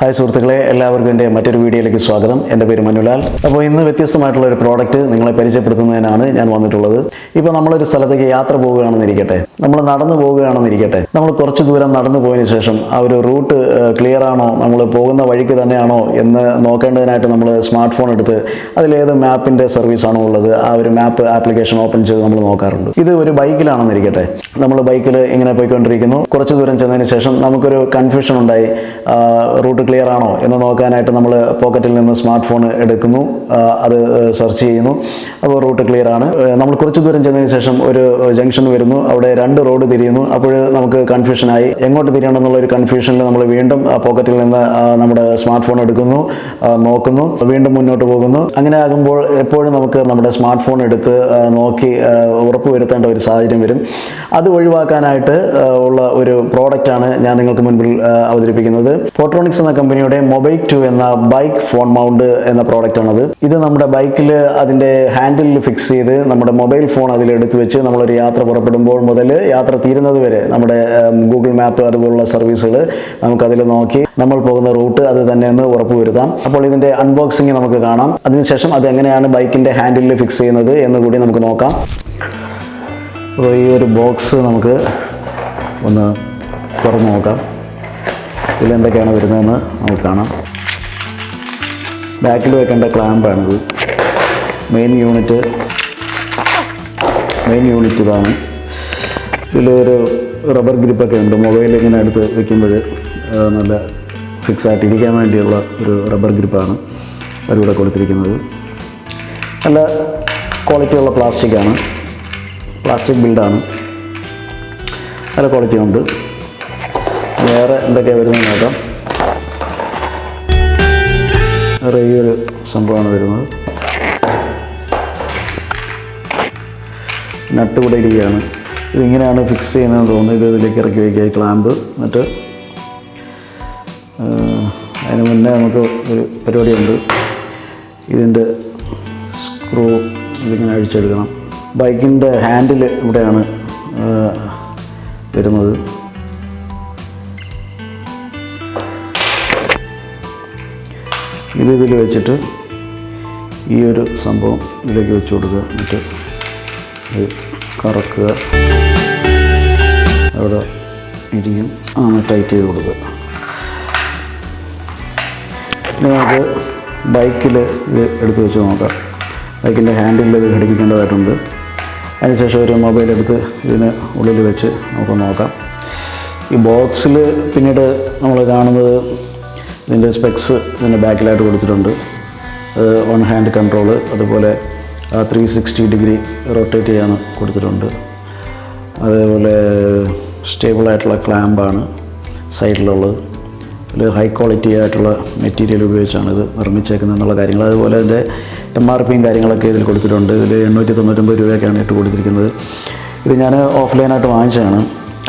Hi സുഹൃത്തുക്കളെ, എല്ലാവർക്കും എൻ്റെ മറ്റൊരു വീഡിയോയിലേക്ക് സ്വാഗതം. എൻ്റെ പേര് മനുലാൽ. അപ്പോൾ ഇന്ന് വ്യത്യസ്തമായിട്ടുള്ള ഒരു പ്രോഡക്റ്റ് നിങ്ങളെ പരിചയപ്പെടുത്തുന്നതിനാണ് ഞാൻ വന്നിട്ടുള്ളത്. ഇപ്പോൾ നമ്മളൊരു സ്ഥലത്തേക്ക് യാത്ര പോവുകയാണെന്നിരിക്കട്ടെ, നമ്മൾ നടന്നു പോവുകയാണെന്നിരിക്കട്ടെ, നമ്മൾ കുറച്ച് ദൂരം നടന്നു പോയതിന് ശേഷം ആ ഒരു റൂട്ട് ക്ലിയർ ആണോ, നമ്മൾ പോകുന്ന വഴിക്ക് തന്നെയാണോ എന്ന് നോക്കേണ്ടതിനായിട്ട് നമ്മൾ സ്മാർട്ട് ഫോൺ എടുത്ത് അതിലേത് മാപ്പിൻ്റെ സർവീസാണോ ഉള്ളത് ആ ഒരു മാപ്പ് ആപ്ലിക്കേഷൻ ഓപ്പൺ ചെയ്ത് നമ്മൾ നോക്കാറുണ്ട്. ഇത് ഒരു ബൈക്കിലാണെന്നിരിക്കട്ടെ, നമ്മൾ ബൈക്കിൽ ഇങ്ങനെ പോയിക്കൊണ്ടിരിക്കുന്നു. കുറച്ച് ദൂരം ചെന്നതിന് ശേഷം നമുക്കൊരു കൺഫ്യൂഷൻ ഉണ്ടായി, റൂട്ട് ക്ലിയർ ആണോ എന്ന് നോക്കാനായിട്ട് നമ്മൾ പോക്കറ്റിൽ നിന്ന് സ്മാർട്ട് ഫോൺ എടുക്കുന്നു, അത് സെർച്ച് ചെയ്യുന്നു. അപ്പോൾ റൂട്ട് ക്ലിയർ ആണ്. നമ്മൾ കുറച്ച് ദൂരം ചെന്നതിന് ശേഷം ഒരു ജംഗ്ഷൻ വരുന്നു, അവിടെ രണ്ട് റോഡ് തിരിയുന്നു. അപ്പോൾ നമുക്ക് കൺഫ്യൂഷനായി, എങ്ങോട്ട് തിരിയണം എന്നുള്ളൊരു കൺഫ്യൂഷനിൽ നമ്മൾ വീണ്ടും പോക്കറ്റിൽ നിന്ന് നമ്മുടെ സ്മാർട്ട് ഫോൺ എടുക്കുന്നു, നോക്കുന്നു, വീണ്ടും മുന്നോട്ട് പോകുന്നു. അങ്ങനെ ആകുമ്പോൾ എപ്പോഴും നമുക്ക് നമ്മുടെ സ്മാർട്ട് ഫോൺ എടുത്ത് നോക്കി ഉറപ്പ് വരുത്തേണ്ട ഒരു സാഹചര്യം വരും. അത് ഒഴിവാക്കാനായിട്ട് ഉള്ള ഒരു പ്രോഡക്റ്റാണ് ഞാൻ നിങ്ങൾക്ക് മുൻപിൽ അവതരിപ്പിക്കുന്നത്. ഫോട്രോണിക്സ് എന്ന കമ്പനിയുടെ മൊബൈക് 2 എന്ന ബൈക്ക് ഫോൺ മൗണ്ട് എന്ന പ്രോഡക്റ്റാണത്. ഇത് നമ്മുടെ ബൈക്കിൽ അതിൻ്റെ ഹാൻഡിലിൽ ഫിക്സ് ചെയ്ത് നമ്മുടെ മൊബൈൽ ഫോൺ അതിലെടുത്ത് വെച്ച് നമ്മളൊരു യാത്ര പുറപ്പെടുമ്പോൾ മുതൽ യാത്ര തീരുന്നത് വരെ നമ്മുടെ ഗൂഗിൾ മാപ്പ് അതുപോലുള്ള സർവീസുകൾ നമുക്കതിൽ നോക്കി നമ്മൾ പോകുന്ന റൂട്ട് അത് തന്നെയെന്ന് ഉറപ്പുവരുത്താം. അപ്പോൾ ഇതിൻ്റെ അൺബോക്സിങ് നമുക്ക് കാണാം. അതിനുശേഷം അത് എങ്ങനെയാണ് ബൈക്കിൻ്റെ ഹാൻഡിലിൽ ഫിക്സ് ചെയ്യുന്നത് എന്ന് കൂടി നമുക്ക് നോക്കാം. അപ്പോൾ ഈ ഒരു ബോക്സ് നമുക്ക് ഒന്ന് തുറന്ന് നോക്കാം. ഇതിലെന്തൊക്കെയാണ് വരുന്നതെന്ന് നമുക്ക് കാണാം. ബാക്കിൽ വെക്കേണ്ട ക്ലാമ്പാണിത്. മെയിൻ യൂണിറ്റ് ഇതാണ്. ഇതിലൊരു റബ്ബർ ഗ്രിപ്പൊക്കെ ഉണ്ട്. മൊബൈൽ ഇങ്ങനെ എടുത്ത് വെക്കുമ്പോൾ നല്ല ഫിക്സായിട്ട് ഇരിക്കാൻ വേണ്ടിയുള്ള ഒരു റബ്ബർ ഗ്രിപ്പാണ് അതിലൂടെ കൊടുത്തിരിക്കുന്നത്. നല്ല ക്വാളിറ്റിയുള്ള പ്ലാസ്റ്റിക് ബിൽഡാണ്, നല്ല ക്വാളിറ്റി ഉണ്ട്. വേറെ എന്തൊക്കെയാണ് വരുന്നത് നോക്കാം. വേറെ ഈ ഒരു സംഭവമാണ് വരുന്നത്. നട്ട് കൂടെ ഇരിക്കുകയാണ്. ഇതിങ്ങനെയാണ് ഫിക്സ് ചെയ്യുന്നതെന്ന് തോന്നുന്നു. ഇത് ഇതിലേക്ക് ഇറക്കി വയ്ക്കുക, ക്ലാമ്പ്. എന്നിട്ട് അതിന് മുന്നേ നമുക്ക് ഒരു പരിപാടിയുണ്ട്. ഇതിൻ്റെ സ്ക്രൂ ഇതിങ്ങനെ അഴിച്ചെടുക്കണം. ബൈക്കിൻ്റെ ഹാൻഡിൽ ഇവിടെയാണ് വരുന്നത്. ഇതിൽ വെച്ചിട്ട് ഈ ഒരു സംഭവം ഇതിലേക്ക് വെച്ച് കൊടുക്കുക. എന്നിട്ട് കറക്കുക, അവിടെ ഇരിക്കും. ടൈറ്റ് ചെയ്ത് കൊടുക്കുക. ഇനി നമുക്ക് ബൈക്കിൽ ഇത് എടുത്ത് വെച്ച് നോക്കാം. ബൈക്കിൻ്റെ ഹാൻഡിലിൽ ഇത് ഘടിപ്പിക്കേണ്ടതായിട്ടുണ്ട്. അതിനുശേഷം ഒരു മൊബൈൽ എടുത്ത് ഇതിന് ഉള്ളിൽ വെച്ച് നമുക്ക് നോക്കാം. ഈ ബോക്സിൽ പിന്നീട് നമ്മൾ കാണുന്നത് ഇതിൻ്റെ സ്പെക്സ് ഇതിൻ്റെ ബാക്കിലായിട്ട് കൊടുത്തിട്ടുണ്ട്. വൺ ഹാൻഡ് കൺട്രോള്, അതുപോലെ 360 ഡിഗ്രി റൊട്ടേറ്റ് ചെയ്യാൻ കൊടുത്തിട്ടുണ്ട്. അതേപോലെ സ്റ്റേബിളായിട്ടുള്ള ക്ലാമ്പാണ് സൈഡിലുള്ളത്. ഇതിൽ ഹൈ ക്വാളിറ്റി ആയിട്ടുള്ള മെറ്റീരിയൽ ഉപയോഗിച്ചാണ് ഇത് നിർമ്മിച്ചേക്കുന്നത് എന്നുള്ള കാര്യങ്ങൾ. അതുപോലെ ഇതിൻ്റെ MRPയും കാര്യങ്ങളൊക്കെ ഇതിൽ കൊടുത്തിട്ടുണ്ട്. ഇതിൽ 899 രൂപയൊക്കെയാണ് ഇട്ട് കൊടുത്തിരിക്കുന്നത്. ഇത് ഞാൻ ഓഫ്ലൈനായിട്ട് വാങ്ങിച്ചതാണ്.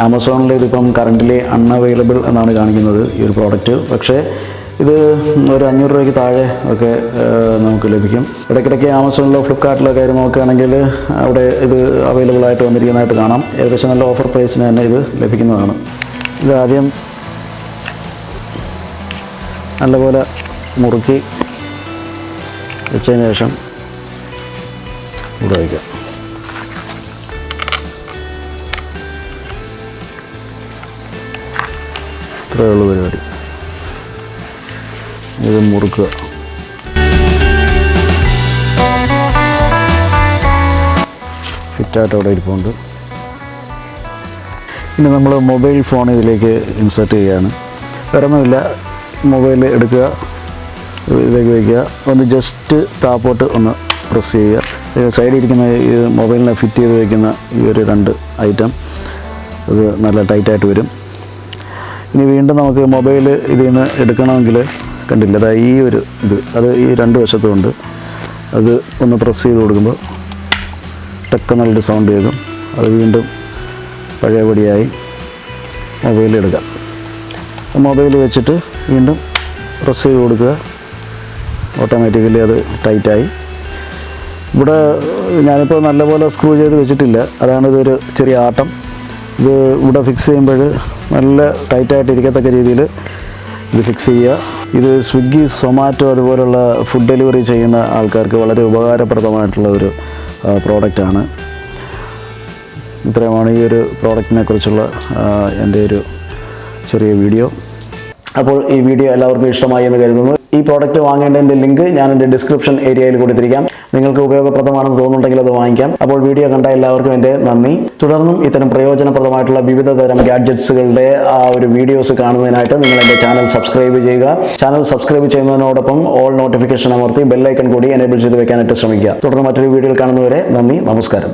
ആമസോണിൽ ഇതിപ്പം കറൻ്റിലി അൺഅവൈലബിൾ എന്നാണ് കാണിക്കുന്നത് ഈ ഒരു പ്രോഡക്റ്റ്. പക്ഷേ ഇത് ഒരു 500 രൂപയ്ക്ക് താഴെ ഒക്കെ നമുക്ക് ലഭിക്കും. ഇടയ്ക്കിടയ്ക്ക് ആമസോണിലോ ഫ്ലിപ്കാർട്ടിലോ കയറി നോക്കുകയാണെങ്കിൽ അവിടെ ഇത് അവൈലബിൾ ആയിട്ട് വന്നിരിക്കുന്നതായിട്ട് കാണാം. ഏകദേശം നല്ല ഓഫർ പ്രൈസിന് തന്നെ ഇത് ലഭിക്കുന്നതാണ്. ഇത് ആദ്യം നല്ലപോലെ മുറുക്കി വെച്ചതിന് ശേഷം ഇവിടെ വയ്ക്കാം. ഇത്രയുള്ള പരിപാടി. ഇത് മുറുക്കുക. ഫിറ്റായിട്ട് അവിടെ ഇരിപ്പുണ്ട്. ഇനി നമ്മൾ മൊബൈൽ ഫോൺ ഇതിലേക്ക് ഇൻസേർട്ട് ചെയ്യുകയാണ്. വേറൊന്നുമില്ല, മൊബൈൽ എടുക്കുക, ഇതിലേക്ക് വയ്ക്കുക, ഒന്ന് ജസ്റ്റ് താപ്പോട്ട് ഒന്ന് പ്രസ് ചെയ്യുക. സൈഡിൽ ഇരിക്കുന്ന ഈ മൊബൈലിനെ ഫിറ്റ് ചെയ്ത് വയ്ക്കുന്ന ഈ ഒരു 2 ഐറ്റം ഇത് നല്ല ടൈറ്റായിട്ട് വരും. ഇനി വീണ്ടും നമുക്ക് മൊബൈൽ ഇതിൽ നിന്ന് എടുക്കണമെങ്കിൽ കണ്ടില്ല, അതായത് ഈ ഒരു അത് ഈ 2 വശത്തും ഉണ്ട്. അത് ഒന്ന് പ്രസ് ചെയ്ത് കൊടുക്കുമ്പോൾ ടക്ക് നല്ലൊരു സൗണ്ട് കേൾക്കും. അത് വീണ്ടും പഴയപടിയായി മൊബൈൽ എടുക്കാം. മൊബൈൽ വെച്ചിട്ട് വീണ്ടും പ്രസ് ചെയ്ത് കൊടുക്കുക. ഓട്ടോമാറ്റിക്കലി അത് ടൈറ്റായി. ഇവിടെ ഞാനിപ്പോൾ നല്ലപോലെ സ്ക്രൂ ചെയ്ത് വെച്ചിട്ടില്ല, അതാണ് ഇതൊരു ചെറിയ ആട്ടം. ഇത് ഇവിടെ ഫിക്സ് ചെയ്യുമ്പോൾ നല്ല ടൈറ്റായിട്ട് ഇരിക്കത്തക്ക രീതിയിൽ ഇത് ഫിക്സ് ചെയ്യുക. ഇത് സ്വിഗ്ഗി, സൊമാറ്റോ അതുപോലുള്ള ഫുഡ് ഡെലിവറി ചെയ്യുന്ന ആൾക്കാർക്ക് വളരെ ഉപകാരപ്രദമായിട്ടുള്ള ഒരു പ്രോഡക്റ്റാണ്. ഇത്രയുമാണ് ഈ ഒരു പ്രോഡക്റ്റിനെ കുറിച്ചുള്ള എൻ്റെ ഒരു ചെറിയ വീഡിയോ. അപ്പോൾ ഈ വീഡിയോ എല്ലാവർക്കും ഇഷ്ടമായി എന്ന് കരുതുന്നു. ഈ പ്രോഡക്റ്റ് വാങ്ങേണ്ടതിൻ്റെ ലിങ്ക് ഞാൻ എൻ്റെ ഡിസ്ക്രിപ്ഷൻ ഏരിയയിൽ കൊടുത്തിരിക്കാം. നിങ്ങൾക്ക് ഉപയോഗപ്രദമാണെന്ന് തോന്നുന്നുണ്ടെങ്കിൽ അത് വാങ്ങിക്കാം. അപ്പോൾ വീഡിയോ കണ്ട എല്ലാവർക്കും എൻ്റെ നന്ദി. തുടർന്നും ഇത്തരം പ്രയോജനപ്രദമായിട്ടുള്ള വിവിധ തരം ഗാഡ്ജറ്റ്സുകളുടെ ആ ഒരു വീഡിയോസ് കാണുന്നതിനായിട്ട് നിങ്ങൾ എൻ്റെ ചാനൽ സബ്സ്ക്രൈബ് ചെയ്യുക. ചാനൽ സബ്സ്ക്രൈബ് ചെയ്യുന്നതിനോടൊപ്പം ഓൾ നോട്ടിഫിക്കേഷൻ അമർത്തി ബെല്ലൈക്കൺ കൂടി എനേബിൾ ചെയ്ത് വെക്കാനായിട്ട് ശ്രമിക്കുക. തുടർന്ന് മറ്റൊരു വീഡിയോയിൽ കാണുന്നവരെ നന്ദി, നമസ്കാരം.